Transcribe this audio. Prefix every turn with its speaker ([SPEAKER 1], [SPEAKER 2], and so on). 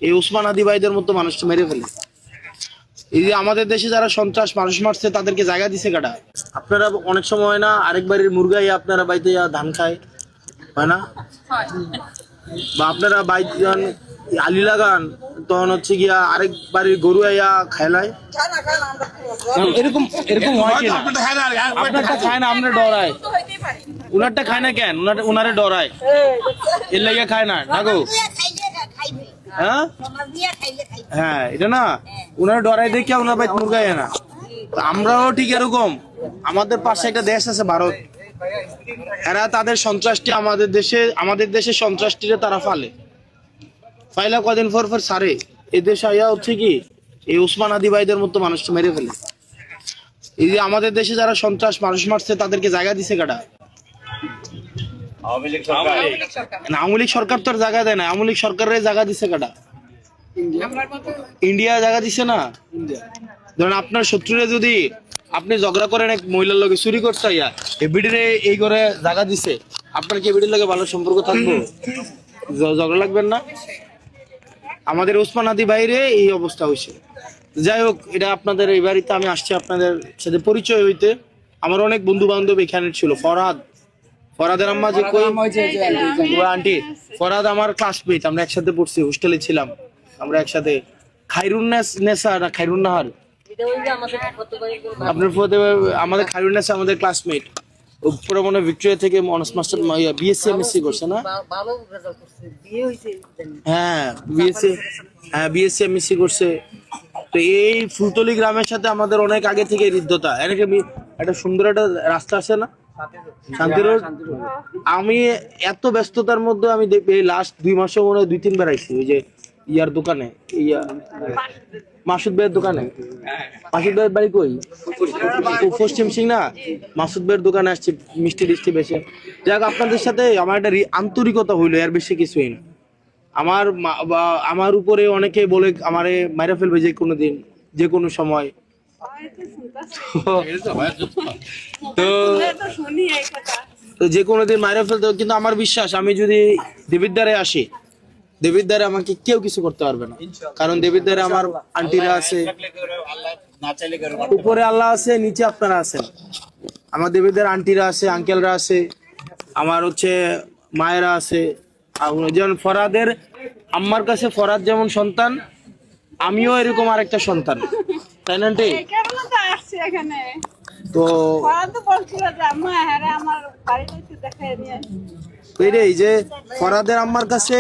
[SPEAKER 1] এই ওসমান আদি ভাইদের মতো মানুষকে মেরে ফেলে। এই যে আমাদের দেশে যারা সন্ত্রাস মানুষ মারছে তাদেরকে জায়গা দিছে কাটা। আপনারা অনেক সময় হয় না আরেক বাড়ির মুরগাই আপনারা বাড়িতে ধান খায়, হয় না? বা আপনারা বাইতে যান আলি লাগান, তখন হচ্ছে গিয়া আরেক বাড়ির গরু আইয়া খাইলায়। এরকম এরকম হয় কিনা? আপনারটা খায় না, আপনার ডরায়। উনারটা খায় না কেন? উনারে ডরায়, এর লাগিয়া খায় না গো। হ্যাঁ হ্যাঁ, এটা না উনার ডরাই দেখে ওনার বাইত মুরগাই না। আমরাও ঠিক এরকম। আমাদের পাশে একটা দেশ আছে ভারত, এরা তাদের সন্ত্রাসটি আমাদের দেশে সন্ত্রাসটিরে তারা ফাইলা কদিন পর সারে এদেশ আইয়া হচ্ছে কি এই ওসমান আদি ভাইদের মতো মানুষকে মেরে ফেলে। এই যে আমাদের দেশে যারা সন্ত্রাস মানুষ মারছে তাদেরকে জায়গা দিছে কাটা। আওয়ামী লীগ সরকার তো আর জায়গা দেয় না, আওয়ামী লীগ সরকারের জায়গা দিছে কাটা। ইন্ডিয়া জায়গা দিছে না। ধরেন আপনার শত্রুরা যদি আপনি ঝগড়া করেন এক মহিলার লগে চুরি করতে ইয়া এবিডিরে এই করে জায়গা দিছে, আপনার কি এবিডির লগে ভালো সম্পর্ক থাকবো? ঝগড়া লাগবেন না? আমাদের ওসমান আদি বাইরে এই অবস্থা হয়েছে। যাই হোক, এটা আপনাদের এই বাড়িতে আমি আসছি আপনাদের সাথে পরিচয় হইতে। আমার অনেক বন্ধু বান্ধব এখানে ছিল। ফরহাদের আম্মা যে কই আন্টি, ফরহাদ আমার ক্লাসমেট, আমরা একসাথে পড়ছি, হোস্টেলে ছিলাম আমরা একসাথে। খাইরুন্নেসা না খাইরুন্নাহার, আপনার আমাদের খাইরুন্নেসা আমাদের ক্লাসমেট। পুরো মনে ভিক্টোরিয়া থেকে অনার্স মাস্টার বিএসসি এমএসসি করছে না? হ্যাঁ বিএসসি এমএসসি করছে। তো এই ফুলতলি গ্রামের সাথে আমাদের অনেক আগে থেকে হৃদ্যতা। এনেকে একটা সুন্দর একটা রাস্তা আছে না, শান্তি রোড। আমি এত ব্যস্ততার মধ্যে আমি এই লাস্ট 2 মাসে মনে হয় 2-3 বার আইছি ওই যে ইয়ার দোকানে, মাসুদ ভাইয়ের দোকানে। মাসুদ ভাইয়ের বাড়ি কই? পশ্চিম সিং না, মাসুদ ভাইয়ের দোকানে আসছি মিষ্টি টিষ্টি বেশি। যাক, আপনাদের সাথে আমার একটা আন্তরিকতা হইলো, এর বেশি কিছুই না। আমার উপরে অনেকে বলে আমারে মাইরা ফেলবে যে কোনো দিন, যে কোনো সময়। তো যে কোনো দিন মাইরা ফেলতে, কিন্তু আমার বিশ্বাস আমি যদি দেবিদ্বারে আসি, দেবিদ্বারে আমাকে কেউ কিছু করতে পারবে না। কারণ দেবিদ্বারে আমার আন্টিরা আছে, উপরে আল্লাহ আছে, নিচে আপনারা আছেন। আমার দেবিদ্বার আন্টিরা আছে, আঙ্কেলরা আছে, আমার হচ্ছে মায়েরা আছে। যেমন ফরহাদের আম্মার কাছে ফরহাদ যেমন সন্তান, আমিও এরকম আরেকটা সন্তান, তাই না? তো এই যে ফরহাদের আম্মার কাছে